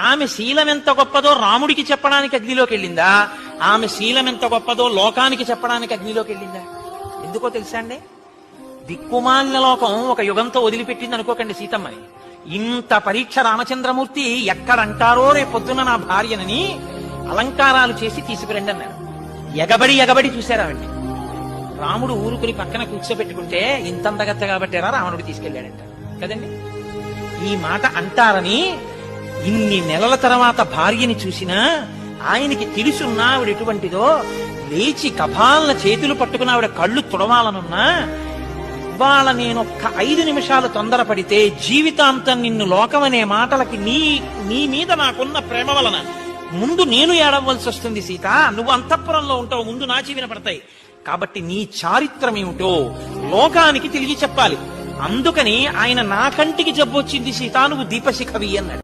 ఆమె శీలం ఎంత గొప్పదో రాముడికి చెప్పడానికి అగ్నిలోకి వెళ్ళిందా, ఆమె శీలం ఎంత గొప్పదో లోకానికి చెప్పడానికి అగ్నిలోకి వెళ్ళిందా? ఎందుకో తెలుసా అండి? దిక్కుమాలిన లోకం ఒక యుగంతో వదిలిపెట్టింది అనుకోకండి సీతమ్మని. ఇంత పరీక్ష రామచంద్రమూర్తి ఎక్కడంటారో రేపొద్దున నా భార్యనని అలంకారాలు చేసి తీసుకురండి అన్నాడు. ఎగబడి చూశారావండి. రాముడు ఊరుకుని పక్కన కూర్చోబెట్టుకుంటే ఇంత అందగత్త కాబట్టేరా రావణుడు తీసుకెళ్లాడంట కదండి. ఈ మాట అంటారని ఇన్ని నెలల తర్వాత భార్యని చూసినా ఆయనకి తెలుసున్నా ఆవిడ ఎటువంటిదో, లేచి కపాలన చేతులు పట్టుకుని ఆవిడ కళ్ళు తుడవాలనున్నా, ఇవాళ నేనొక్క 5 నిమిషాలు తొందరపడితే జీవితాంతం నిన్ను లోకమనే మాటలకి నీ మీద నాకున్న ప్రేమ వలన ముందు నేను ఏడవలసి వస్తుంది సీత. నువ్వు అంతఃపురంలో ఉంటావు, ముందు నా చెవిన పడతాయి. కాబట్టి నీ చారిత్రం ఏమిటో లోకానికి తిరిగి చెప్పాలి. అందుకని ఆయన నా కంటికి జబ్బొచ్చింది సీత, నువ్వు దీపశిఖవి అన్నాడు.